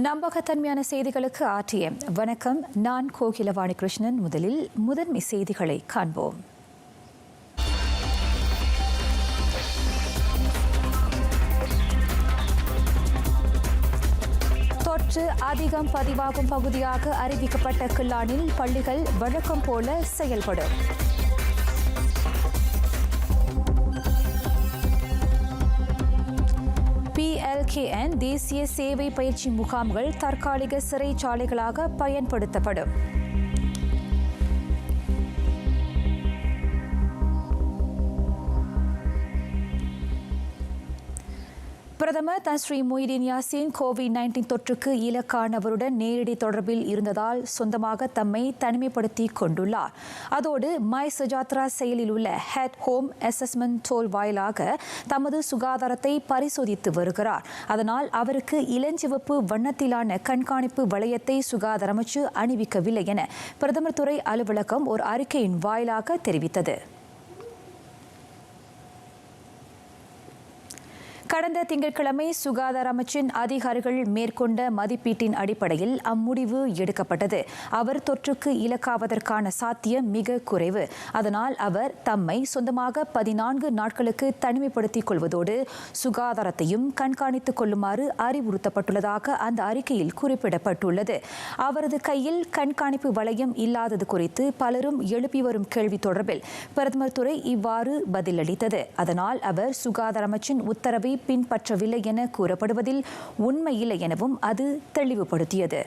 நம்பகத்தன்மையான செய்திகளுக்கு ஆர்டிஎம் வணக்கம். நான் கோகிலவாணி கிருஷ்ணன். முதலில் முதன்மை செய்திகளை காண்போம். தொற்று அதிகம் பதிவாகும் பகுதியாக அறிவிக்கப்பட்ட கிள்ளானில் பள்ளிகள் வழக்கம் போல செயல்படும். PLKN தேசிய சேவை பயிற்சி முகாம்கள் தற்காலிக சிறைச்சாலைகளாக பயன்படுத்தப்படும். பிரதமர் தன்ஸ்ரீ முஹிதீன் யாசின் கோவிட்-19 தொற்றுக்கு இலக்கானவருடன் நேரடி தொடர்பில் இருந்ததால் சொந்தமாக தம்மை தனிமைப்படுத்திக் கொண்டுள்ளார். அதோடு மை சஜாத்ரா செயலில் உள்ள ஹெட் ஹோம் அசஸ்மெண்ட் டோல் வாயிலாக தமது சுகாதாரத்தை பரிசோதித்து வருகிறார். அதனால் அவருக்கு இளஞ்சிவப்பு வண்ணத்திலான கண்காணிப்பு வளையத்தை சுகாதார அமைச்சு அணிவிக்கவில்லை என பிரதமர் துறை அலுவலகம் ஒரு அறிக்கையின் வாயிலாக தெரிவித்தது. கடந்த திங்கட்கிழமை சுகாதார அமைச்சின் அதிகாரிகள் மேற்கொண்ட மதிப்பீட்டின் அடிப்படையில் அம்முடிவு எடுக்கப்பட்டது. அவர் தொற்றுக்கு இலக்காவதற்கான சாத்தியம் மிக குறைவு. அதனால் அவர் தம்மை சொந்தமாக 14 நாட்களுக்கு தனிமைப்படுத்திக் கொள்வதோடு சுகாதாரத்தையும் கண்காணித்துக் கொள்ளுமாறு அறிவுறுத்தப்பட்டுள்ளதாக அந்த அறிக்கையில் குறிப்பிடப்பட்டுள்ளது. அவரது கையில் கண்காணிப்பு வளையம் இல்லாதது குறித்து பலரும் எழுப்பி வரும் கேள்வி தொடர்பில் பிரதமர் துறை இவ்வாறு பதிலளித்தது. அதனால் அவர் சுகாதார அமைச்சின் உத்தரவை பின்பற்றவில்லை என கூறப்படுவதில் உண்மையில்லை எனவும் அது தெளிவுபடுத்தியது.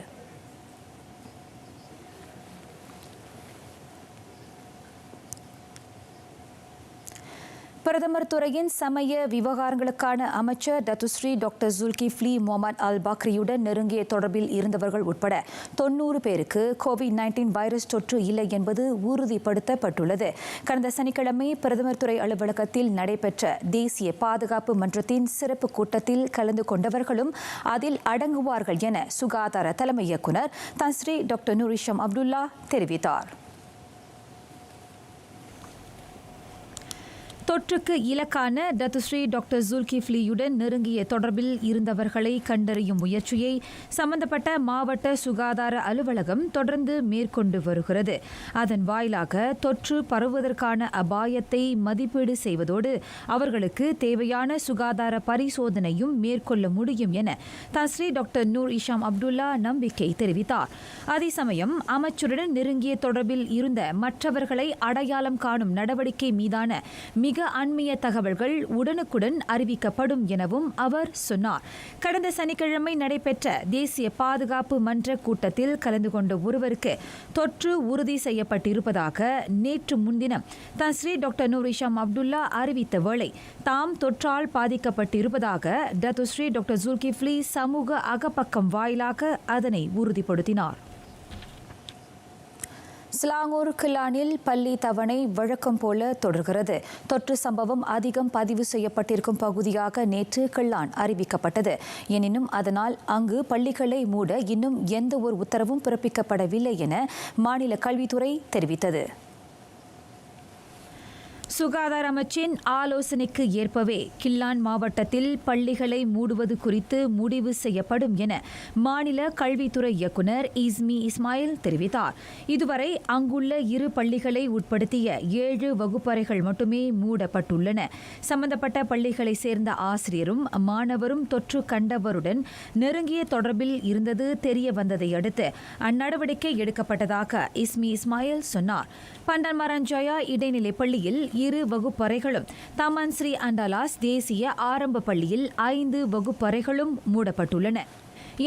பிரதமர் துறையின் சமய விவகாரங்களுக்கான அமைச்சர் டத்துஸ்ரீ டாக்டர் ஜுல்கிஃப்லி முகமது அல் பக்ரியுடன் நெருங்கிய தொடர்பில் இருந்தவர்கள் உட்பட 90 பேருக்கு கோவிட்-19 வைரஸ் தொற்று இல்லை என்பது உறுதிப்படுத்தப்பட்டுள்ளது. கடந்த சனிக்கிழமை பிரதமர் துறை அலுவலகத்தில் நடைபெற்ற தேசிய பாதுகாப்பு மன்றத்தின் சிறப்பு கூட்டத்தில் கலந்து கொண்டவர்களும் அதில் அடங்குவார்கள் என சுகாதார தலைமை இயக்குநர் Tan Sri doctor Noor Hisham Abdullah தெரிவித்தார். தொற்றுக்கு இலக்கான டத்துஸ்ரீ டாக்டர் ஜுல்கிஃப்லியுடன் நெருங்கிய தொடர்பில் இருந்தவர்களை கண்டறியும் முயற்சியை சம்பந்தப்பட்ட மாவட்ட சுகாதார அலுவலகம் தொடர்ந்து மேற்கொண்டு வருகிறது. அதன் வாயிலாக தொற்று பரவுவதற்கான அபாயத்தை மதிப்பீடு செய்வதோடு அவர்களுக்கு தேவையான சுகாதார பரிசோதனையும் மேற்கொள்ள முடியும் என Tan Sri doctor Noor Hisham Abdullah நம்பிக்கை தெரிவித்தார். அதே சமயம் அமைச்சருடன் நெருங்கிய தொடர்பில் இருந்த மற்றவர்களை அடையாளம் காணும் நடவடிக்கை மீதான மிக அண்மைய தகவல்கள் உடனுக்குடன் அறிவிக்கப்படும் எனவும் அவர் சொன்னார். கடந்த சனிக்கிழமை நடைபெற்ற தேசிய பாதுகாப்பு மன்ற கூட்டத்தில் கலந்து கொண்ட ஒருவருக்கு தொற்று உறுதி செய்யப்பட்டிருப்பதாக நேற்று முன்தினம் Tan Sri doctor Noor Hisham Abdullah அறிவித்த வேளை தாம் தொற்றால் பாதிக்கப்பட்டிருப்பதாக டத்துஸ்ரீ டாக்டர் ஜுல்கிஃப்லி சமூக அகப்பக்கம் வாயிலாக அதனை உறுதிப்படுத்தினார். ஸ்லாங்கூர் கிள்ளானில் பள்ளி தவணை வழக்கம் போல தொடர்கிறது. தொற்று சம்பவம் அதிகம் பதிவு செய்யப்பட்டிருக்கும் பகுதியாக நேற்று கிள்ளான் அறிவிக்கப்பட்டது. எனினும் அதனால் அங்கு பள்ளிகளை மூட இன்னும் எந்த ஒரு உத்தரவும் பிறப்பிக்கப்படவில்லை என மாநில கல்வித்துறை தெரிவித்தது. சுகாதார அமைச்சின் ஆலோசனைக்கு ஏற்பவே கிள்ளான் மாவட்டத்தில் பள்ளிகளை மூடுவது குறித்து முடிவு செய்யப்படும் என மாநில கல்வித்துறை இயக்குநர் இஸ்மி இஸ்மாயில் தெரிவித்தார். இதுவரை அங்குள்ள 2 பள்ளிகளை உட்படுத்திய 7 வகுப்பறைகள் மட்டுமே மூடப்பட்டுள்ளன. சம்பந்தப்பட்ட பள்ளிகளை சேர்ந்த ஆசிரியரும் மாணவரும் தொற்று கண்டவருடன் நெருங்கிய தொடர்பில் இருந்தது தெரிய வந்ததை அடுத்து அந்நடவடிக்கை எடுக்கப்பட்டதாக இஸ்மி இஸ்மாயில் சொன்னார். பண்டன்மரஞ்சயா இடைநிலை பள்ளியில் 2 வகுப்பறைகளும் தமன் ஸ்ரீ அண்டாலாஸ் தேசிய ஆரம்ப பள்ளியில் 5 வகுப்பறைகளும் மூடப்பட்டுள்ளன.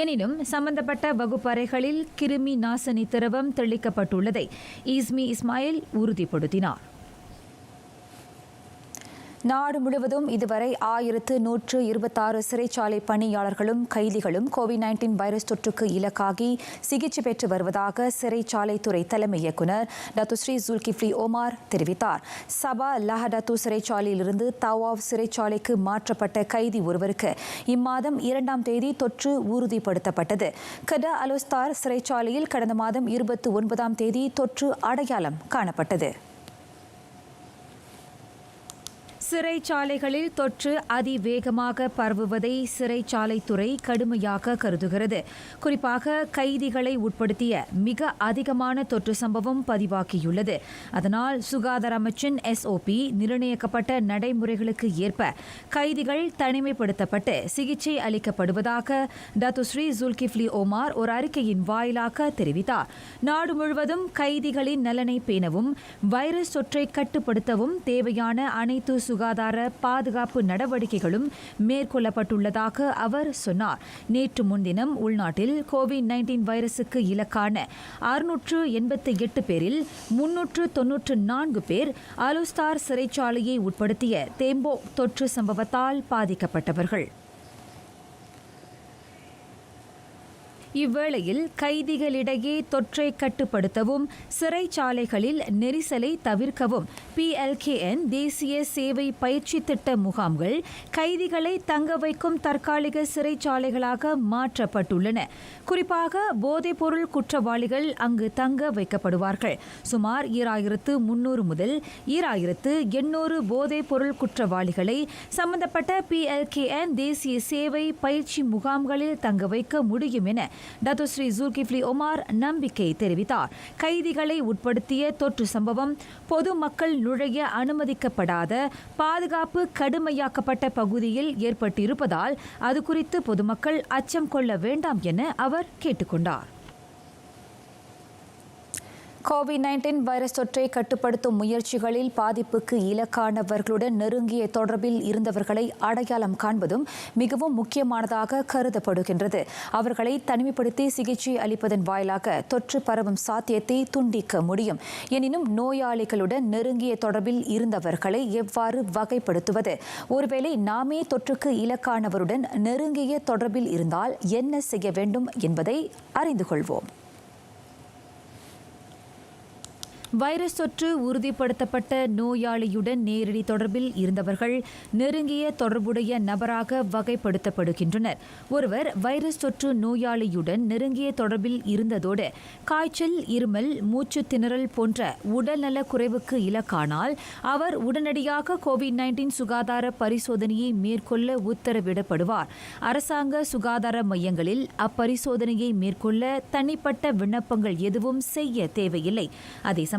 எனினும் சம்பந்தப்பட்ட வகுப்பறைகளில் கிருமி நாசினி திரவம் தெளிக்கப்பட்டுள்ளதை இஸ்மி இஸ்மாயில் உறுதிப்படுத்தினார். நாடு முழுவதும் இதுவரை 1126 சிறைச்சாலை பணியாளர்களும் கைதிகளும் கோவிட்-19 வைரஸ் தொற்றுக்கு இலக்காகி சிகிச்சை பெற்று வருவதாக சிறைச்சாலைத்துறை தலைமை இயக்குநர் டத்துஸ்ரீ ஜுல்கிஃப்லி ஒமார் தெரிவித்தார். சபா லஹடத்து சிறைச்சாலையிலிருந்து தவாவ் சிறைச்சாலைக்கு மாற்றப்பட்ட கைதி ஒருவருக்கு இம்மாதம் 2ஆம் தேதி தொற்று உறுதிப்படுத்தப்பட்டது. கட அலோஸ்தார் சிறைச்சாலையில் கடந்த மாதம் 29ஆம் தேதி தொற்று அடையாளம் காணப்பட்டது. சிறைச்சாலைகளில் தொற்று அதிவேகமாக பரவுவதை சிறைச்சாலைத்துறை கடுமையாக கருதுகிறது. குறிப்பாக கைதிகளை உட்படுத்திய மிக அதிகமான தொற்று சம்பவம் பதிவாகியுள்ளது. அதனால் சுகாதார அமைச்சின் SOP நிர்ணயிக்கப்பட்ட நடைமுறைகளுக்கு ஏற்ப கைதிகள் தனிமைப்படுத்தப்பட்டு சிகிச்சை அளிக்கப்படுவதாக டத்துஸ்ரீ ஜுல்கிஃப்லி ஒமார் ஒரு அறிக்கையின் வாயிலாக தெரிவித்தார். நாடு முழுவதும் கைதிகளின் நலனை பேணவும் வைரஸ் தொற்றை கட்டுப்படுத்தவும் தேவையான அனைத்து சுகாதார பாதுகாப்பு நடவடிக்கைகளும் மேற்கொள்ளப்பட்டுள்ளதாக அவர் சொன்னார். நேற்று முன்தினம் உள்நாட்டில் COVID-19 வைரசுக்கு இலக்கான 688 பேரில் 394 பேர் அலுஸ்தார் சிறைச்சாலையை உட்படுத்திய தேம்போ தொற்று சம்பவத்தால் பாதிக்கப்பட்டவர்கள். இவ்வேளையில் கைதிகளிடையே தொற்றை கட்டுப்படுத்தவும் சிறைச்சாலைகளில் நெரிசலை தவிர்க்கவும் PLKN தேசிய சேவை பயிற்சி திட்ட முகாம்கள் கைதிகளை தங்க வைக்கும் தற்காலிக சிறைச்சாலைகளாக மாற்றப்பட்டுள்ளன. குறிப்பாக போதைப்பொருள் குற்றவாளிகள் அங்கு தங்க வைக்கப்படுவார்கள். சுமார் 2300 முதல் 2800 போதைப்பொருள் குற்றவாளிகளை சம்பந்தப்பட்ட PLKN தேசிய சேவை பயிற்சி முகாம்களில் தங்க வைக்க முடியும் என டத்துஸ்ரீ ஜுல்கிஃப்லி ஒமார் நம்பிக்கை தெரிவித்தார். கைதிகளை உட்படுத்திய தொற்று சம்பவம் பொதுமக்கள் நுழைய அனுமதிக்கப்படாத பாதுகாப்பு கடுமையாக்கப்பட்ட பகுதியில் ஏற்பட்டிருப்பதால் அது குறித்து பொதுமக்கள் அச்சம் கொள்ள வேண்டாம் என அவர் கேட்டுக்கொண்டார். COVID-19 வைரஸ் தொற்றை கட்டுப்படுத்தும் முயற்சிகளில் பாதிப்புக்கு இலக்கானவர்களுடன் நெருங்கிய தொடர்பில் இருந்தவர்களை அடையாளம் காண்பதும் மிகவும் முக்கியமானதாக கருதப்படுகின்றது. அவர்களை தனிமைப்படுத்தி சிகிச்சை அளிப்பதன் வாயிலாக தொற்று பரவும் சாத்தியத்தை துண்டிக்க முடியும். எனினும் நோயாளிகளுடன் நெருங்கிய தொடர்பில் இருந்தவர்களை எவ்வாறு வகைப்படுத்துவது? ஒருவேளை நாமே தொற்றுக்கு இலக்கானவருடன் நெருங்கிய தொடர்பில் இருந்தால் என்ன செய்ய வேண்டும் என்பதை அறிந்து கொள்வோம். வைரஸ் தொற்று உறுதிப்படுத்தப்பட்ட நோயாளியுடன் நேரடி தொடர்பில் இருந்தவர்கள் நெருங்கிய தொடர்புடைய நபராக வகைப்படுத்தப்படுகின்றனர். ஒருவர் வைரஸ் தொற்று நோயாளியுடன் நெருங்கிய தொடர்பில் இருந்ததோடு காய்ச்சல், இருமல், மூச்சு திணறல் போன்ற உடல்நல குறைவுக்கு இலக்கானால் அவர் உடனடியாக COVID-19 சுகாதார பரிசோதனையை மேற்கொள்ள உத்தரவிடப்படுவார். அரசாங்க சுகாதார மையங்களில் அப்பரிசோதனையை மேற்கொள்ள தனிப்பட்ட விண்ணப்பங்கள் எதுவும் செய்ய தேவையில்லை. அதே சமயம்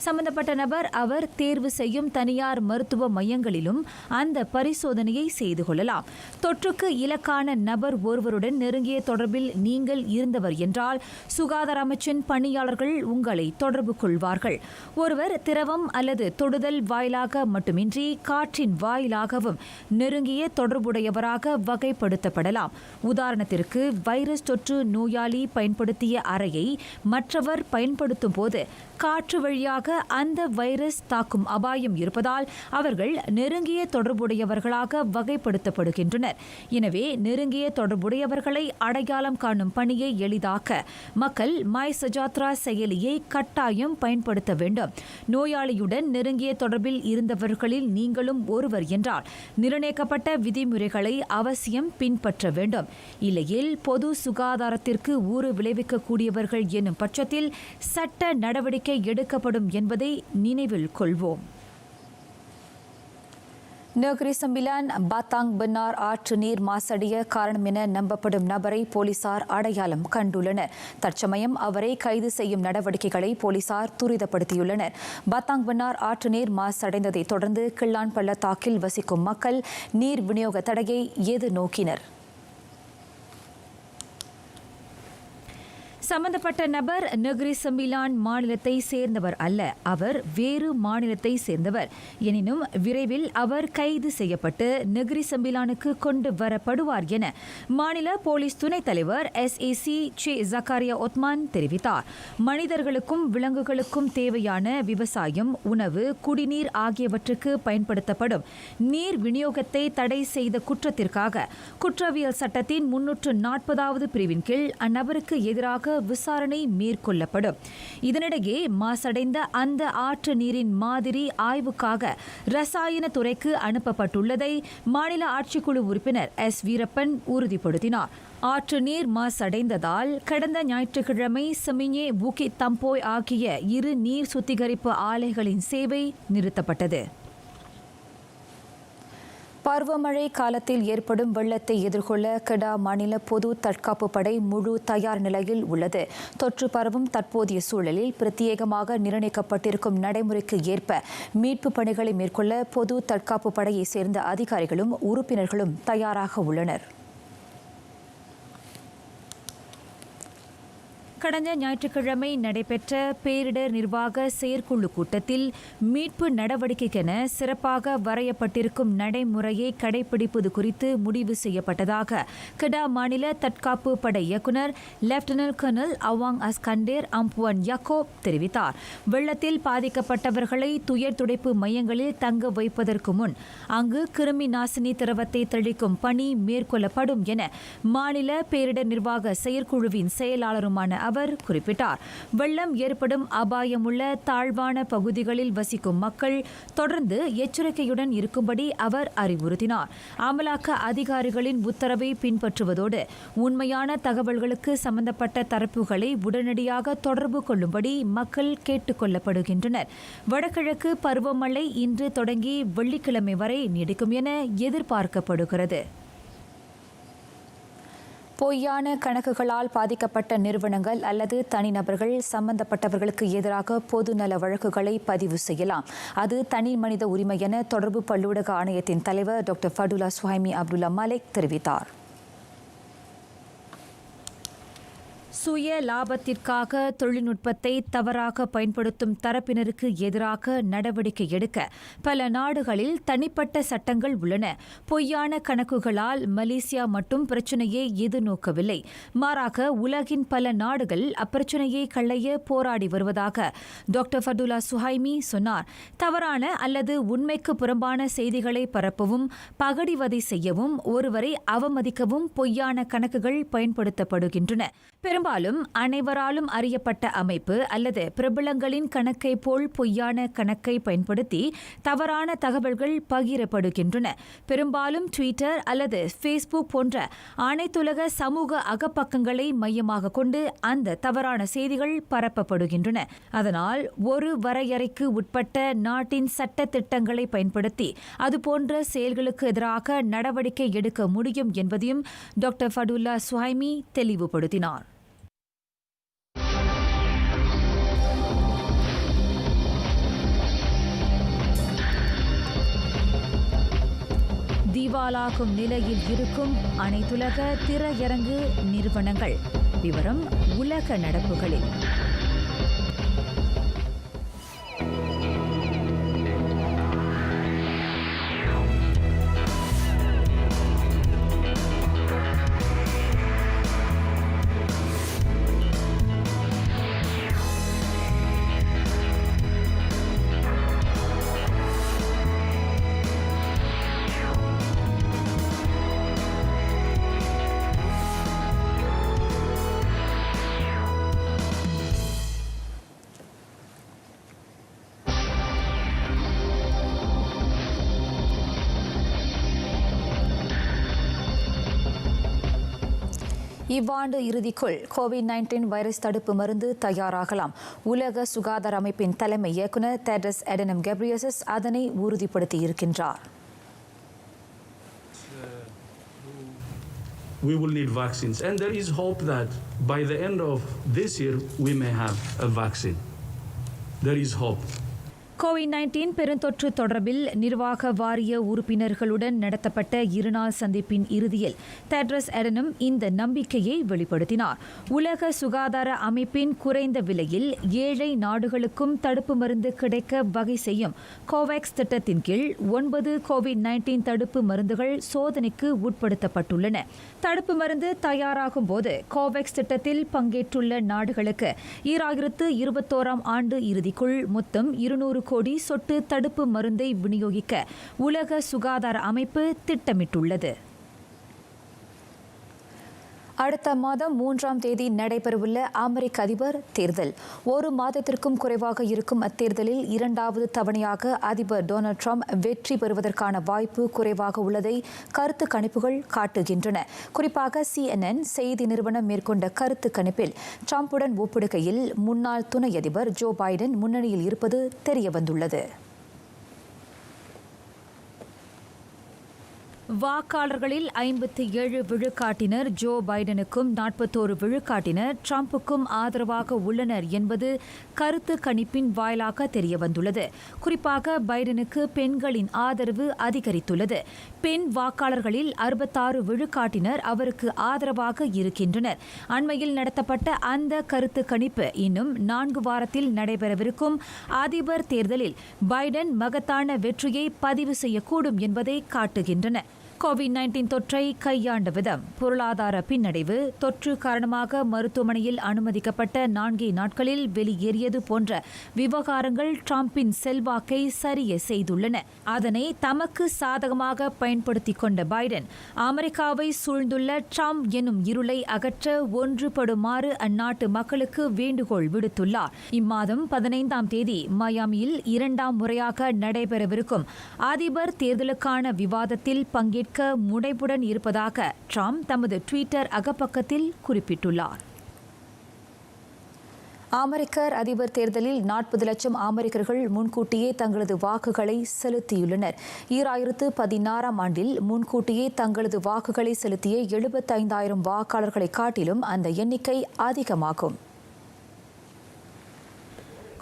சம்பந்தப்பட்ட நபர் அவர் தேர்வு செய்யும் தனியார் மருத்துவ மையங்களிலும் அந்த பரிசோதனையை செய்து கொள்ளலாம். தொற்றுக்கு இலக்கான நபர் ஒருவருடன் நெருங்கிய தொடர்பில் நீங்கள் இருந்தவர் என்றால் சுகாதார அமைச்சின் பணியாளர்கள் உங்களை தொடர்பு கொள்வார்கள். ஒருவர் திரவம் அல்லது தொடுதல் வாயிலாக மட்டுமின்றி காற்றின் வாயிலாகவும் நெருங்கிய தொடர்புடையவராக வகைப்படுத்தப்படலாம். உதாரணத்திற்கு வைரஸ் தொற்று நோயாளி பயன்படுத்திய அறையை மற்றவர் பயன்படுத்தும் போது காற்று வழியாக அந்த வைரஸ் தாக்கும் அபாயம் இருப்பதால் அவர்கள் நெருங்கிய தொடர்புடையவர்களாக வகைப்படுத்தப்படுகின்றனர். எனவே நெருங்கிய தொடர்புடையவர்களை அடையாளம் காணும் பணியை எளிதாக்க மக்கள் மை சஜாத்ரா செயலியை கட்டாயம் பயன்படுத்த வேண்டும். நோயாளியுடன் நெருங்கிய தொடர்பில் இருந்தவர்களில் நீங்களும் ஒருவர் என்றால் நிர்ணயிக்கப்பட்ட விதிமுறைகளை அவசியம் பின்பற்ற வேண்டும். இல்லையில் பொது சுகாதாரத்திற்கு ஊறு விளைவிக்கக்கூடியவர்கள் என்னும் பட்சத்தில் சட்ட நடவடிக்கை எடுக்கப்படும் என்பதை நினைவில் கொள்வோம். நெகிரி சம்பிலான் பாத்தாங் பென்னார் ஆற்று நீர் மாசடைய காரணம் என நம்பப்படும் நபரை போலீசார் அடையாளம் கண்டுள்ளனர். தற்சமயம் அவரை கைது செய்யும் நடவடிக்கைகளை போலீசார் துரிதப்படுத்தியுள்ளனர். பாத்தாங் பென்னார் ஆற்று நீர் மாசடைந்ததை தொடர்ந்து கிள்ளான் பள்ளத்தாக்கில் வசிக்கும் மக்கள் நீர் விநியோக தடையை எதிர்நோக்கினர். சம்பந்தப்பட்ட நபர் நெகிரி சம்பிலான் மாநிலத்தை சேர்ந்தவர் அல்ல. அவர் வேறு மாநிலத்தை சேர்ந்தவர். எனினும் விரைவில் அவர் கைது செய்யப்பட்டு நெகிரி சம்பிலானுக்கு கொண்டு வரப்படுவார் என மாநில போலீஸ் துணைத் தலைவர் SAC சே ஜக்காரியா ஒத்மான் தெரிவித்தார். மனிதர்களுக்கும் விலங்குகளுக்கும் தேவையான விவசாயம், உணவு, குடிநீர் ஆகியவற்றுக்கு பயன்படுத்தப்படும் நீர் விநியோகத்தை தடை செய்த குற்றத்திற்காக குற்றவியல் சட்டத்தின் 340வது பிரிவின் கீழ் அந்நபருக்கு எதிராக விசாரணை மேற்கொள்ளப்படும். இதனிடையே மாசடைந்த அந்த ஆற்று நீரின் மாதிரி ஆய்வுக்காக ரசாயன துறைக்கு அனுப்பப்பட்டுள்ளதை மாநில ஆட்சிக்குழு உறுப்பினர் வீரப்பன் உறுதிப்படுத்தினார். ஆற்று நீர் மாசடைந்ததால் கடந்த ஞாயிற்றுக்கிழமை செமிஞே புகித் தம்போய் ஆகிய 2 நீர் சுத்திகரிப்பு ஆலைகளின் சேவை நிறுத்தப்பட்டது. பருவமழை காலத்தில் ஏற்படும் வெள்ளத்தை எதிர்கொள்ள கெடா மாநில பொது தற்காப்பு படை முழு தயார் நிலையில் உள்ளது. தொற்று பரவும் தற்போதைய சூழலில் பிரத்யேகமாக நிர்ணயிக்கப்பட்டிருக்கும் நடைமுறைக்கு ஏற்ப மீட்பு பணிகளை மேற்கொள்ள பொது தற்காப்பு படையை சேர்ந்த அதிகாரிகளும் உறுப்பினர்களும் தயாராக உள்ளனர். கடந்த ஞாயிற்றுக்கிழமை நடைபெற்ற பேரிடர் நிர்வாக செயற்குழு கூட்டத்தில் மீட்பு நடவடிக்கைக்கென சிறப்பாக வரையப்பட்டிருக்கும் நடைமுறையை கடைபிடிப்பது குறித்து முடிவு செய்யப்பட்டதாக கெடா மாநில தற்காப்பு படை இயக்குநர் லெப்டினன்ட் கர்னல் அவாங் அஸ்கண்டேர் அம்புவன் யாக்கோப் தெரிவித்தார். வெள்ளத்தில் பாதிக்கப்பட்டவர்களை துயர் துடைப்பு மையங்களில் தங்க வைப்பதற்கு முன் அங்கு கிருமி நாசினி திரவத்தை தெளிக்கும் பணி மேற்கொள்ளப்படும் என மாநில பேரிடர் நிர்வாக செயற்குழுவின் செயலாளருமான அவர் குறிப்பிட்டார். வெள்ளம் ஏற்படும் அபாயமுள்ள தாழ்வான பகுதிகளில் வசிக்கும் மக்கள் தொடர்ந்து எச்சரிக்கையுடன் இருக்கும்படி அவர் அறிவுறுத்தினார். அமலாக்க அதிகாரிகளின் உத்தரவை பின்பற்றுவதோடு உண்மையான தகவல்களுக்கு சம்பந்தப்பட்ட தரப்புகளை உடனடியாக தொடர்பு கொள்ளும்படி மக்கள் கேட்டுக் கொள்ளப்படுகின்றனர். வடகிழக்கு பருவமழை இன்று தொடங்கி வெள்ளிக்கிழமை வரை நீடிக்கும் என எதிர்பார்க்கப்படுகிறது. பொய்யான கணக்குகளால் பாதிக்கப்பட்ட நிறுவனங்கள் அல்லது தனிநபர்கள் சம்பந்தப்பட்டவர்களுக்கு எதிராக பொதுநல வழக்குகளை பதிவு செய்யலாம். அது தனி மனித உரிமை என தொடர்பு பல்லூடக ஆணையத்தின் தலைவர் டாக்டர் ஃபடுல்லா சுஹைமி அப்துல்லா மலிக் தெரிவித்தார். சுய லாபத்திற்காக தொழில்நுட்பத்தை தவறாக பயன்படுத்தும் தரப்பினருக்கு எதிராக நடவடிக்கை எடுக்க பல நாடுகளில் தனிப்பட்ட சட்டங்கள் உள்ளன. பொய்யான கணக்குகளால் மலேசியா மட்டும் பிரச்சினையை எதிர்நோக்கவில்லை. மாறாக உலகின் பல நாடுகள் அப்பிரச்சினையை களைய போராடி வருவதாக டாக்டர் ஃபடுல்லா சுஹைமி சொன்னார். தவறான அல்லது உண்மைக்கு புறம்பான செய்திகளை பரப்பவும் பகடிவதை செய்யவும் ஒருவரை அவமதிக்கவும் பொய்யான கணக்குகள் பயன்படுத்தப்படுகின்றன. பெரும்பாலும் அனைவராலும் அறியப்பட்ட அமைப்பு அல்லது பிரபலங்களின் கணக்கை போல் பொய்யான கணக்கை பயன்படுத்தி தவறான தகவல்கள் பகிரப்படுகின்றன. பெரும்பாலும் ட்விட்டர் அல்லது ஃபேஸ்புக் போன்ற அனைத்துலக சமூக அகப்பக்கங்களை மையமாக கொண்டு அந்த தவறான செய்திகள் பரப்பப்படுகின்றன. அதனால் ஒரு வரையறைக்கு உட்பட்ட நாட்டின் சட்ட திட்டங்களை பயன்படுத்தி அதுபோன்ற செயல்களுக்கு எதிராக நடவடிக்கை எடுக்க முடியும் என்பதையும் டாக்டர் ஃபடுல்லா சுஹைமி தெளிவுபடுத்தினார். திவாலாகும் நிலையில் இருக்கும் அனைத்துலக திரையரங்கு நிறுவனங்கள். விவரம் உலக நடப்புகளில். இவ்வாண்டு இறுதிக்குள் கோவிட்-19 வைரஸ் தடுப்பு மருந்து தயாராகலாம். உலக சுகாதார அமைப்பின் தலைமை இயக்குநர் டெட்ரஸ் அடனம் கெப்ரியசஸ் அதனை உறுதிப்படுத்தியிருக்கின்றார். We will need vaccines, and there is hope that by the end of this year we may have a vaccine. There is hope. COVID-19 பெருந்தொற்று தொடர்பில் நிர்வாக வாரிய உறுப்பினர்களுடன் நடத்தப்பட்ட இருநாள் சந்திப்பின் இறுதியில் டெட்ரஸ் அடனம் இந்த நம்பிக்கையை வெளிப்படுத்தினார். உலக சுகாதார அமைப்பின் குறைந்த விலையில் ஏழை நாடுகளுக்கும் தடுப்பு மருந்து கிடைக்க வகை செய்யும் கோவேக்ஸ் திட்டத்தின் கீழ் 9 கோவிட்-19 தடுப்பு மருந்துகள் சோதனைக்கு உட்படுத்தப்பட்டுள்ளன. தடுப்பு மருந்து தயாராகும் போது கோவேக்ஸ் திட்டத்தில் பங்கேற்றுள்ள நாடுகளுக்கு 2021 ஆண்டு இறுதிக்குள் மொத்தம் 200 கோடி சொட்டு தடுப்பு மருந்தை விநியோகிக்க உலக சுகாதார அமைப்பு திட்டமிட்டுள்ளது. அடுத்த மாதம் 3ஆம் தேதி நடைபெறவுள்ள அமெரிக்க அதிபர் தேர்தல். ஒரு மாதத்திற்கும் குறைவாக இருக்கும் அத்தேர்தலில் 2வது தவணையாக அதிபர் டொனால்ட் ட்ரம்ப் வெற்றி பெறுவதற்கான வாய்ப்பு குறைவாக உள்ளதை கருத்து கணிப்புகள் காட்டுகின்றன. குறிப்பாக CNN செய்தி நிறுவனம் மேற்கொண்ட கருத்து கணிப்பில் ட்ரம்புடன் ஒப்பிடுகையில் முன்னாள் துணை அதிபர் ஜோ பைடன் முன்னணியில் இருப்பது தெரியவந்துள்ளது. வாக்காளர்களில் 57 விழுக்காட்டினர் ஜோ பைடனுக்கும் 41 விழுக்காட்டினர் ட்ரம்புக்கும் ஆதரவாக உள்ளனர் என்பது கருத்து கணிப்பின் வாயிலாக தெரியவந்துள்ளது. குறிப்பாக பைடனுக்கு பெண்களின் ஆதரவு அதிகரித்துள்ளது. பெண் வாக்காளர்களில் 66 விழுக்காட்டினர் அவருக்கு ஆதரவாக இருக்கின்றனர். அண்மையில் நடத்தப்பட்ட அந்த கருத்து கணிப்பு இன்னும் 4 வாரத்தில் நடைபெறவிருக்கும் அதிபர் தேர்தலில் பைடன் மகத்தான வெற்றியை பதிவு செய்யக்கூடும் என்பதை காட்டுகின்றன. கோவிட்-19 தொற்றை கையாண்ட விதம், பொருளாதார பின்னடைவு, தொற்று காரணமாக மருத்துவமனையில் அனுமதிக்கப்பட்ட 4 நாட்களில் வெளியேறியது போன்ற விவகாரங்கள் ட்ரம்பின் செல்வாக்கை சரிய செய்துள்ளன. அதனை தமக்கு சாதகமாக பயன்படுத்திக் கொண்ட பைடன் அமெரிக்காவை சூழ்ந்துள்ள ட்ரம்ப் எனும் இருளை அகற்ற ஒன்றுபடுமாறு அந்நாட்டு மக்களுக்கு வேண்டுகோள் விடுத்துள்ளார். இம்மாதம் 15ஆம் தேதி மயாமியில் 2ஆம் முறையாக நடைபெறவிருக்கும் அதிபர் தேர்தலுக்கான விவாதத்தில் பங்கேற்க முனைப்புடன் இருப்பதாக ட்ரம்ப் தமது ட்விட்டர் அகப்பக்கத்தில் குறிப்பிட்டுள்ளார். அமெரிக்கர் அதிபர் தேர்தலில் 40 லட்சம் அமெரிக்கர்கள் முன்கூட்டியே தங்களது வாக்குகளை செலுத்தியுள்ளனர். 2016ஆம் ஆண்டில் முன்கூட்டியே தங்களது வாக்குகளை செலுத்திய 75,000 வாக்காளர்களை காட்டிலும் அந்த எண்ணிக்கை அதிகமாகும்.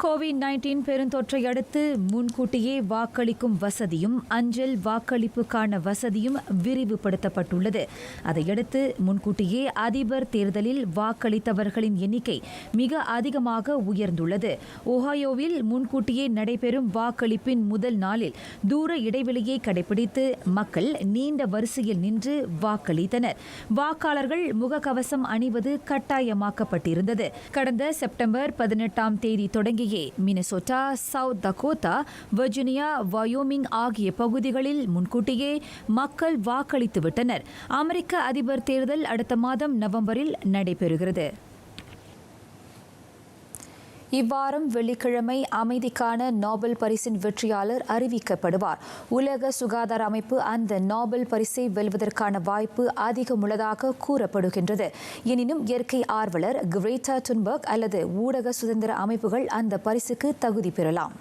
கோவிட்-19 பெருந்தொற்றை அடுத்து முன்கூட்டியே வாக்களிக்கும் வசதியும் அஞ்சல் வாக்களிப்புக்கான வசதியும் விரிவுபடுத்தப்பட்டுள்ளது. அதையடுத்து முன்கூட்டியே அதிபர் தேர்தலில் வாக்களித்தவர்களின் எண்ணிக்கை மிக அதிகமாக உயர்ந்துள்ளது. ஒஹாயோவில் முன்கூட்டியே நடைபெறும் வாக்களிப்பின் முதல் நாளில் தூர இடைவெளியை கடைபிடித்து மக்கள் நீண்ட வரிசையில் நின்று வாக்களித்தனர். வாக்காளர்கள் முகக்கவசம் அணிவது கட்டாயமாக்கப்பட்டிருந்தது. கடந்த செப்டம்பர் 18ஆம் தேதி தொடங்கி Minnesota, south Dakota, Virginia, Wyoming ஆகிய பகுதிகளில் முன்கூட்டியே மக்கள் வாக்களித்துவிட்டனர். அமெரிக்க அதிபர் தேர்தல் அடுத்த மாதம் நவம்பரில் நடைபெறுகிறது. இவ்வாரம் வெள்ளிக்கிழமை அமைதிக்கான நோபல் பரிசின் வெற்றியாளர் அறிவிக்கப்படுவார். உலக சுகாதார அமைப்பு அந்த நோபல் பரிசை வெல்வதற்கான வாய்ப்பு அதிகமுள்ளதாக கூறப்படுகின்றது. எனினும் இயற்கை ஆர்வலர் கிரேட்டா துன்பர்க் அல்லது ஊடக சுதந்திர அமைப்புகள் அந்த பரிசுக்கு தகுதி பெறலாம்.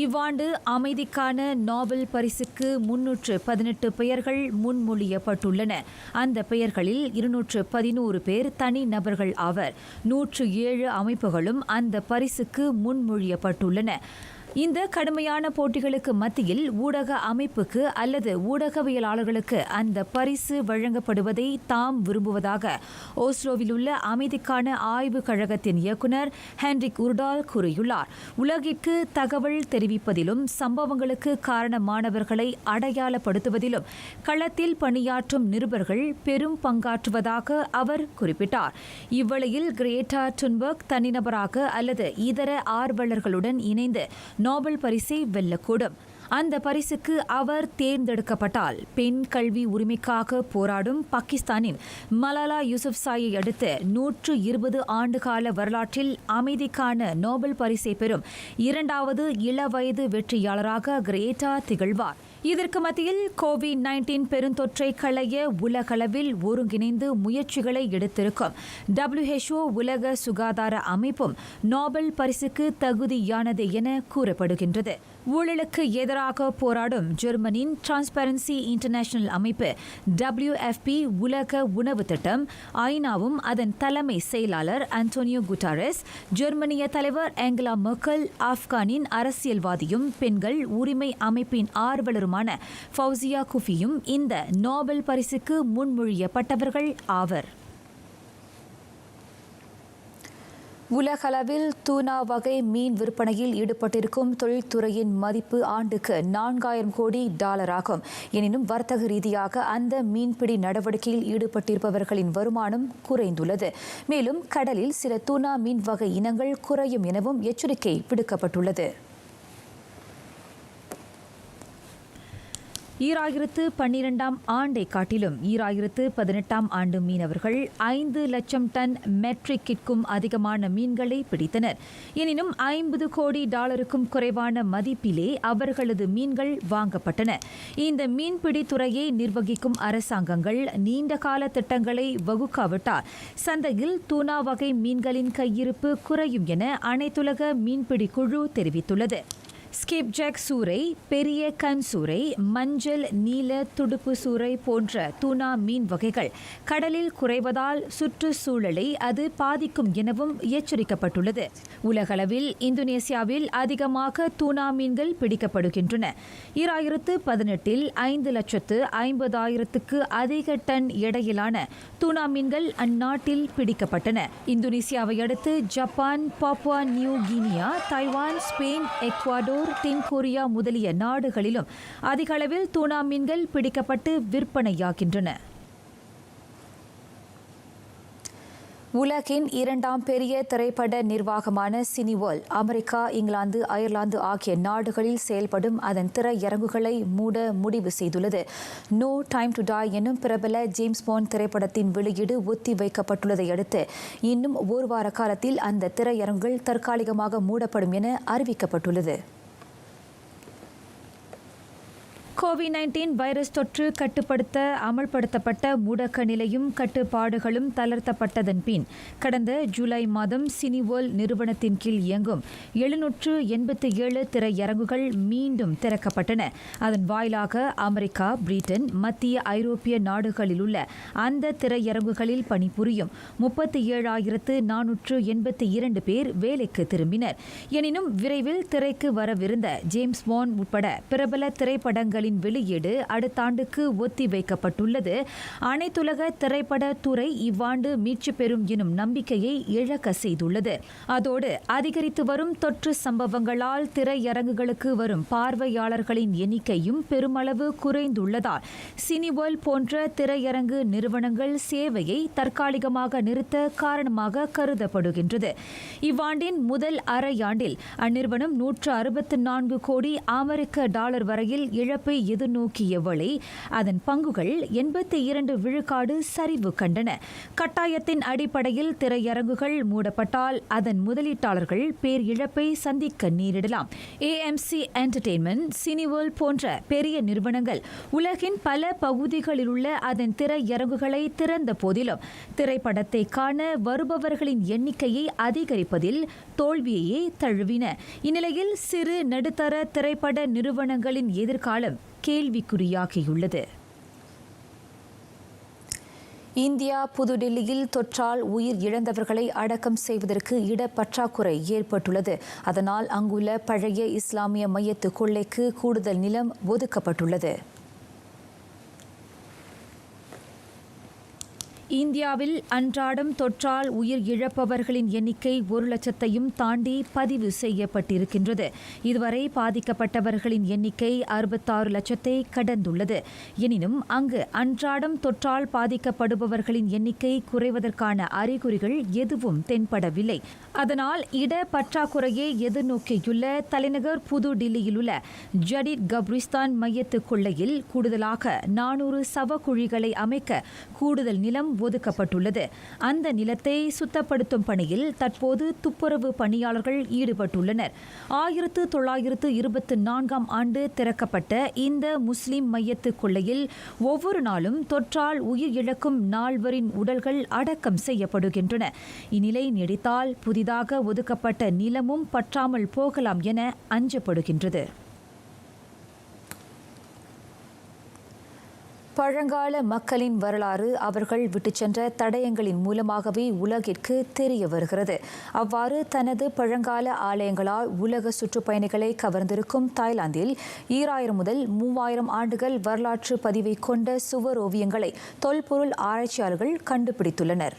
இவ்வாண்டு அமைதிக்கான நோபல் பரிசுக்கு 318 பெயர்கள் முன்மொழியப்பட்டுள்ளன. அந்த பெயர்களில் 211 பேர் தனிநபர்கள் ஆவர். 107 அமைப்புகளும் அந்த பரிசுக்கு முன்மொழியப்பட்டுள்ளன. இந்த கடுமையான போட்டிகளுக்கு மத்தியில் ஊடக அமைப்புக்கு அல்லது ஊடகவியலாளர்களுக்கு அந்த பரிசு வழங்கப்படுவதை தாம் விரும்புவதாக ஓஸ்லோவில் உள்ள அமைதிக்கான ஆய்வு கழகத்தின் இயக்குநர் ஹென்ரிக் உர்டால் கூறியுள்ளார். உலகிற்கு தகவல் தெரிவிப்பதிலும் சம்பவங்களுக்கு காரணமானவர்களை அடையாளப்படுத்துவதிலும் களத்தில் பணியாற்றும் நிருபர்கள் பெரும் பங்காற்றுவதாக அவர் குறிப்பிட்டார். இவ்வேளையில் கிரேட்டா துன்பர்க் தனிநபராக அல்லது இதர ஆர்வலர்களுடன் இணைந்து நோபல் பரிசை வெல்லக்கூடும். அந்த பரிசுக்கு அவர் தேர்ந்தெடுக்கப்பட்டால் பெண் கல்வி உரிமைக்காக போராடும் பாகிஸ்தானின் மலாலா யூசுப்சாயை அடுத்து 120 ஆண்டுகால வரலாற்றில் அமைதிக்கான நோபல் பரிசை பெறும் 2வது இளவயது வெற்றியாளராக கிரேட்டா திகழ்வார். இதற்கு மத்தியில் கோவிட்-19 பெருந்தொற்றை களைய உலகளவில் ஒருங்கிணைந்து முயற்சிகளை எடுத்திருக்கும் WHO உலக சுகாதார அமைப்பும் நோபல் பரிசுக்கு தகுதியானது என கூறப்படுகின்றது. ஊழலுக்கு எதிராக போராடும் ஜெர்மனியின் டிரான்ஸ்பரன்சி இன்டர்நேஷனல் அமைப்பு, WFP உலக உணவு திட்டம், ஐநாவும் அதன் தலைமை செயலாளர் அன்டோனியோ குட்டாரெஸ், ஜெர்மனிய தலைவர் ஏங்கலா மெர்க்கல், ஆப்கானின் அரசியல்வாதியும் பெண்கள் உரிமை அமைப்பின் ஆர்வலருமான ஃபவுசியா குஃபியும் இந்த நோபல் பரிசுக்கு முன்மொழியப்பட்டவர்கள் ஆவர். உலகளவில் தூனா வகை மீன் விற்பனையில் ஈடுபட்டிருக்கும் தொழில்துறையின் மதிப்பு ஆண்டுக்கு $4,000 கோடி ஆகும். எனினும் வர்த்தக ரீதியாக அந்த மீன்பிடி நடவடிக்கையில் ஈடுபட்டிருப்பவர்களின் வருமானம் குறைந்துள்ளது. மேலும் கடலில் சில தூனா மீன் வகை இனங்கள் குறையும் எனவும் எச்சரிக்கை விடுக்கப்பட்டுள்ளது. 2012ஆம் ஆண்டை காட்டிலும் 2018ஆம் ஆண்டு மீனவர்கள் 5 லட்சம் டன் மெட்ரிக்கிற்கும் அதிகமான மீன்களை பிடித்தனர். எனினும் $50 கோடி குறைவான மதிப்பிலே அவர்களது மீன்கள் வாங்கப்பட்டன. இந்த மீன்பிடி துறையை நிர்வகிக்கும் அரசாங்கங்கள் நீண்டகால திட்டங்களை வகுக்காவிட்டால் சந்தையில் தூனா வகை மீன்களின் கையிருப்பு குறையும் என அனைத்துலக மீன்பிடி குழு தெரிவித்துள்ளது. ஸ்கிப்ஜாக் சூறை, பெரிய கண் சூறை, மஞ்சள் நீல துடுப்பு சூறை போன்ற தூனா மீன் வகைகள் கடலில் குறைவதால் சுற்றுச்சூழலை அது பாதிக்கும் எனவும் எச்சரிக்கப்பட்டுள்ளது. உலகளவில் இந்தோனேசியாவில் அதிகமாக தூனா மீன்கள் பிடிக்கப்படுகின்றன. 2018 5,50,000க்கு அதிக டன் எடையிலான தூனா மீன்கள் அந்நாட்டில் பிடிக்கப்பட்டன. இந்தோனேசியாவை அடுத்து Japan, Papua new Guinea, Taiwan, Spain, Ecuador, தென்கொரியா முதலிய நாடுகளிலும் அதிக அளவில் தூனா மீன்கள் பிடிக்கப்பட்டு விற்பனையாகின்றன. உலகின் 2ஆம் பெரிய திரைப்பட நிர்வாகமான சினிவேர்ல்ட் அமெரிக்கா, இங்கிலாந்து, அயர்லாந்து ஆகிய நாடுகளில் செயல்படும் அதன் திரையரங்குகளை மூட முடிவு செய்துள்ளது. நோ டைம் டு டை என்னும் பிரபல ஜேம்ஸ் பாண்ட் திரைப்படத்தின் வெளியீடு ஒத்தி வைக்கப்பட்டுள்ளதை அடுத்து இன்னும் ஒரு வார காலத்தில் அந்த திரையரங்குகள் தற்காலிகமாக மூடப்படும் என அறிவிக்கப்பட்டுள்ளது. கோவிட்-19 வைரஸ் தொற்று கட்டுப்படுத்த அமல்படுத்தப்பட்ட முடக்க நிலையும் கட்டுப்பாடுகளும் தளர்த்தப்பட்டதன் பின் கடந்த ஜூலை மாதம் சினிவேர்ல்ட் நிறுவனத்தின் கீழ் இயங்கும் 787 திரையரங்குகள் மீண்டும் திறக்கப்பட்டன. அதன் வாயிலாக அமெரிக்கா, பிரிட்டன், மத்திய ஐரோப்பிய நாடுகளில் உள்ள அந்த திரையரங்குகளில் பணிபுரியும் 37,482 பேர் வேலைக்கு திரும்பினர். எனினும் விரைவில் திரைக்கு வரவிருந்த ஜேம்ஸ் பாண்ட் உட்பட பிரபல திரைப்படங்களின் வெளியீடு அடுத்த ஆண்டுக்கு ஒத்தி வைக்கப்பட்டுள்ளது. அனைத்துலக திரைப்பட துறை இவ்வாண்டு மீட்சி பெறும் எனும் நம்பிக்கையை இழக்க செய்துள்ளது. அதோடு அதிகரித்து வரும் தொற்று சம்பவங்களால் திரையரங்குகளுக்கு வரும் பார்வையாளர்களின் எண்ணிக்கையும் பெருமளவு குறைந்துள்ளதால் சினிவேர்ல்ட் போன்ற திரையரங்கு நிறுவனங்கள் சேவையை தற்காலிகமாக நிறுத்த காரணமாக கருதப்படுகின்றது. இவ்வாண்டின் முதல் அரையாண்டில் அந்நிறுவனம் 164 கோடி அமெரிக்க டாலர் வரையில் இழப்பை எதிர்நோக்கிய வேளை அதன் பங்குகள் 82% சரிவு கண்டன. கட்டாயத்தின் அடிப்படையில் திரையரங்குகள் மூடப்பட்டால் அதன் முதலீட்டாளர்கள் பேர் இழப்பை சந்திக்க நேரிடலாம். AMC என்டர்டெயின்மெண்ட், சினிவேர்ல்ட் போன்ற பெரிய நிறுவனங்கள் உலகின் பல பகுதிகளில் உள்ள அதன் திரையரங்குகளை திறந்த போதிலும் திரைப்படத்தை காண வருபவர்களின் எண்ணிக்கையை அதிகரிப்பதில் தோல்வியையே தழுவின. இந்நிலையில் சிறு நடுத்தர திரைப்பட நிறுவனங்களின் எதிர்காலம் கேள்விக்குறியாகியுள்ளது. இந்தியா புதுடெல்லியில் தொற்றால் உயிர் இழந்தவர்களை அடக்கம் செய்வதற்கு இடப்பற்றாக்குறை ஏற்பட்டுள்ளது. அதனால் அங்குள்ள பழைய இஸ்லாமிய மையத்து கொள்ளைக்கு கூடுதல் நிலம் ஒதுக்கப்பட்டுள்ளது. இந்தியாவில் அன்றாடம் தொற்றால் உயிர் இழப்பவர்களின் எண்ணிக்கை 1,00,000ஐயும் தாண்டி பதிவு செய்யப்பட்டிருக்கின்றது. இதுவரை பாதிக்கப்பட்டவர்களின் எண்ணிக்கை 66 லட்சத்தை கடந்துள்ளது. எனினும் அங்கு அன்றாடம் தொற்றால் பாதிக்கப்படுபவர்களின் எண்ணிக்கை குறைவதற்கான அறிகுறிகள் எதுவும் தென்படவில்லை. அதனால் இடப்பற்றாக்குறையை எதிர்நோக்கியுள்ள தலைநகர் புதுடில்லியில் உள்ள ஜடித் கப்ரிஸ்தான் மையத்து கொள்ளையில் கூடுதலாக 400 சவக்குழிகளை அமைக்க கூடுதல் நிலம் ஒதுக்கப்பட்டுள்ளது. அந்த நிலத்தை சுத்தப்படுத்தும் பணியில் தற்போது துப்புரவு பணியாளர்கள் ஈடுபட்டுள்ளனர். 1924ஆம் ஆண்டு திறக்கப்பட்ட இந்த முஸ்லிம் மையத்து கொள்ளையில் ஒவ்வொரு நாளும் தொற்றால் உயிர் இழக்கும் 4 உடல்கள் அடக்கம் செய்யப்படுகின்றன. இந்நிலை நீடித்தால் புதிதாக ஒதுக்கப்பட்ட நிலமும் பற்றாமல் போகலாம் என அஞ்சப்படுகின்றது. பழங்கால மக்களின் வரலாறு அவர்கள் விட்டுச் சென்ற தடயங்களின் மூலமாகவே உலகிற்கு தெரிய வருகிறது. அவ்வாறு தனது பழங்கால ஆலயங்களால் உலக சுற்றுப்பயணிகளை கவர்ந்திருக்கும் தாய்லாந்தில் 2000 முதல் 3000 ஆண்டுகள் வரலாற்று பதிவை கொண்ட சுவர் ஓவியங்களை தொல்பொருள் ஆராய்ச்சியாளர்கள் கண்டுபிடித்துள்ளனர்.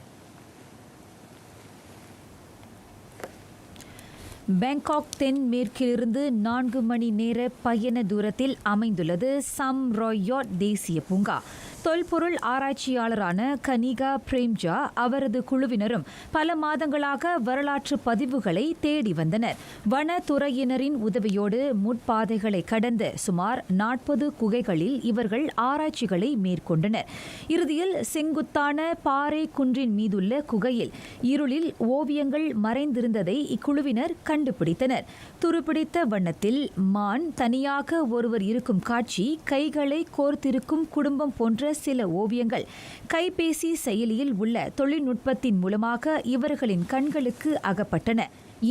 பேங்காக் தென்மேற்கிலிருந்து 4 மணி நேர பயண தூரத்தில் அமைந்துள்ளது சம் ராயாட் தேசிய பூங்கா. தொல்பொருள் ஆராய்ச்சியாளரான கனிகா பிரேம்ஜா அவரது குழுவினரும் பல மாதங்களாக வரலாற்று பதிவுகளை தேடி வந்தனர். வனத்துறையினரின் உதவியோடு முட்பாதைகளை கடந்து சுமார் 40 குகைகளில் இவர்கள் ஆராய்ச்சிகளை மேற்கொண்டனர். இறுதியில் செங்குத்தான பாறை குன்றின் மீதுள்ள குகையில் இருளில் ஓவியங்கள் மறைந்திருந்ததை இக்குழுவினர் கண்டுபிடித்தனர். துருப்பிடித்த வண்ணத்தில் மான் தனியாக ஒருவர் இருக்கும் காட்சி, கைகளை கோர்த்திருக்கும் குடும்பம் போன்ற சில ஓவியங்கள் கைபேசி செயலியில் உள்ள தொழில்நுட்பத்தின் மூலமாக இவர்களின் கண்களுக்கு அகப்பட்டன.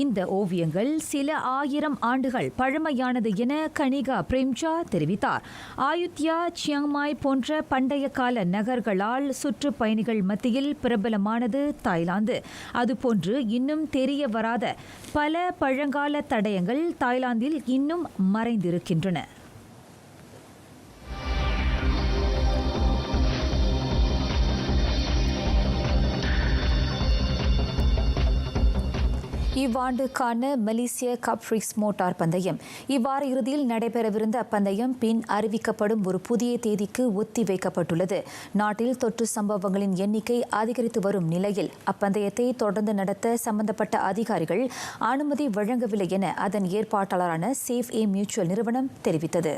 இந்த ஓவியங்கள் சில ஆயிரம் ஆண்டுகள் பழமையானது என கனிகா பிரேம்ஜா தெரிவித்தார். ஆயுத்யா, சியாங்மாய் போன்ற பண்டைய கால நகர்களால் சுற்றுப்பயணிகள் மத்தியில் பிரபலமானது தாய்லாந்து. அதுபோன்று இன்னும் தெரிய வராத பல பழங்கால தடயங்கள் தாய்லாந்தில் இன்னும் மறைந்திருக்கின்றன. இவ்வாண்டுக்கான மலேசிய கப் ஃப்ரீக்ஸ் மோட்டார் பந்தயம் இவ்வார இறுதியில் நடைபெறவிருந்த அப்பந்தயம் பின் அறிவிக்கப்படும் ஒரு புதிய தேதிக்கு ஒத்திவைக்கப்பட்டுள்ளது. நாட்டில் தொற்று சம்பவங்களின் எண்ணிக்கை அதிகரித்து வரும் நிலையில் அப்பந்தயத்தை தொடர்ந்து நடத்த சம்பந்தப்பட்ட அதிகாரிகள் அனுமதி வழங்கவில்லை என அதன் ஏற்பாட்டாளரான சேஃப் ஏ மியூச்சுவல் நிறுவனம் தெரிவித்தது.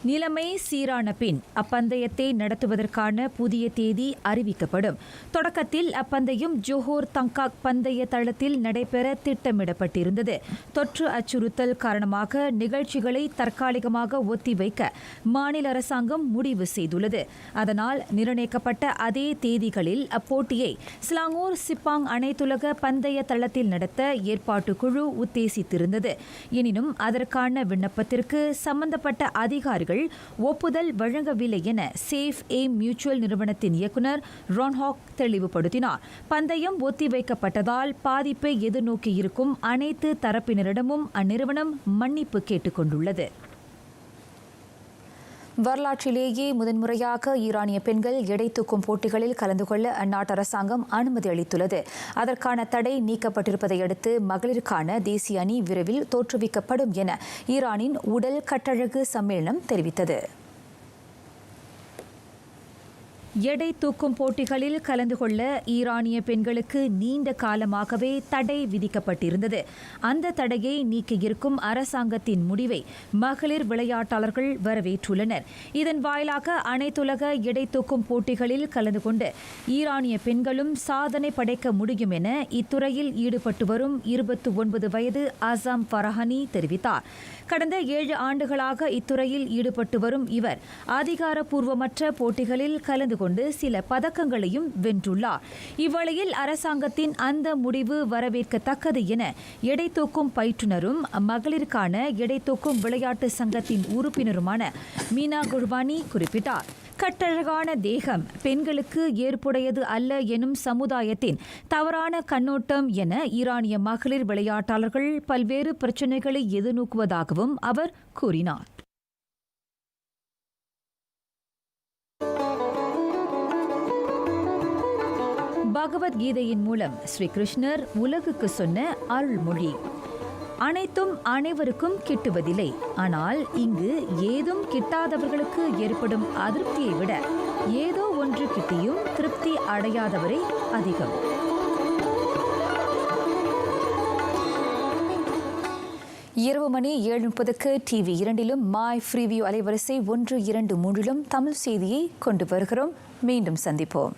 நிலைமை சீரான பின் அப்பந்தயத்தை நடத்துவதற்கான புதிய தேதி அறிவிக்கப்படும். தொடக்கத்தில் அப்பந்தயம் ஜோஹோர் தங்காக் பந்தய தளத்தில் நடைபெற திட்டமிடப்பட்டிருந்தது. தொற்று அச்சுறுத்தல் காரணமாக நிகழ்ச்சிகளை தற்காலிகமாக ஒத்திவைக்க மாநில அரசாங்கம் முடிவு செய்துள்ளது. அதனால் நிர்ணயிக்கப்பட்ட அதே தேதிகளில் அப்போட்டியை ஸ்லாங்கூர் சிப்பாங் அனைத்துலக பந்தய தளத்தில் நடத்த ஏற்பாட்டுக்குழு உத்தேசித்திருந்தது. எனினும் அதற்கான விண்ணப்பத்திற்கு சம்பந்தப்பட்ட அதிகாரிகள் ஒப்புதல் வழங்கவில்லை என சேஃப் ஏ மியூச்சுவல் நிறுவனத்தின் இயக்குநர் ரான்ஹாக் தெளிவுபடுத்தினார். பந்தயம் ஒத்திவைக்கப்பட்டதால் பாதிப்பை எதிர்நோக்கியிருக்கும் அனைத்து தரப்பினரிடமும் அந்நிறுவனம் மன்னிப்பு கேட்டுக் கொண்டுள்ளது. வரலாற்றிலேயே முதன்முறையாக ஈரானிய பெண்கள் எடை தூக்கும் போட்டிகளில் கலந்து கொள்ள அந்நாட்டு அரசாங்கம் அனுமதி அளித்துள்ளது. அதற்கான தடை நீக்கப்பட்டிருப்பதை அடுத்து மகளிருக்கான தேசிய அணி விரைவில் தோற்றுவிக்கப்படும் என ஈரானின் உடல் கட்டழகு சம்மேளனம் தெரிவித்தது. எடை தூக்கும் போட்டிகளில் கலந்து கொள்ள ஈரானிய பெண்களுக்கு நீண்ட காலமாகவே தடை விதிக்கப்பட்டிருந்தது. அந்த தடையை நீக்கியிருக்கும் அரசாங்கத்தின் முடிவை மகளிர் விளையாட்டாளர்கள் வரவேற்றுள்ளனர். இதன் வாயிலாக அனைத்துலக எடை தூக்கும் போட்டிகளில் கலந்து கொண்டு ஈரானிய பெண்களும் சாதனை படைக்க முடியும் என இத்துறையில் ஈடுபட்டு வரும் 29 வயது அசாம் ஃபரஹானி தெரிவித்தார். கடந்த 7 ஆண்டுகளாக இத்துறையில் ஈடுபட்டு வரும் இவர் அதிகாரப்பூர்வமற்ற போட்டிகளில் கலந்து கொண்டு சில பதக்கங்களையும் வென்றுள்ளார். இவ்வேளையில் அரசாங்கத்தின் அந்த முடிவு வரவேற்கத்தக்கது என எடை தூக்கும் பயிற்றுனரும் மகளிருக்கான எடை தூக்கும் விளையாட்டு சங்கத்தின் உறுப்பினருமான மீனா குர்பானி குறிப்பிட்டார். கட்டழகான தேகம் பெண்களுக்கு ஏற்புடையது அல்ல எனும் சமுதாயத்தின் தவறான கண்ணோட்டம் என ஈரானிய மகளிர் விளையாட்டாளர்கள் பல்வேறு பிரச்சினைகளை எதிர்நோக்குவதாகவும் அவர் கூறினார். பகவத்கீதையின் மூலம் ஸ்ரீகிருஷ்ணர் உலகுக்கு சொன்ன அருள்மொழி. அனைத்தும் அனைவருக்கும் கிட்டுவதில்லை. ஆனால் இங்கு ஏதும் கிட்டாதவர்களுக்கு ஏற்படும் அதிருப்தியை விட ஏதோ ஒன்று கிட்டியும் திருப்தி அடையாதவரே அதிகம். இரவு மணி 7:30க்கு TV 2 மாய் ஃப்ரீவியூ அலைவரிசை 1, 2, 3 தமிழ் செய்தியை கொண்டு வருகிறோம். மீண்டும் சந்திப்போம்.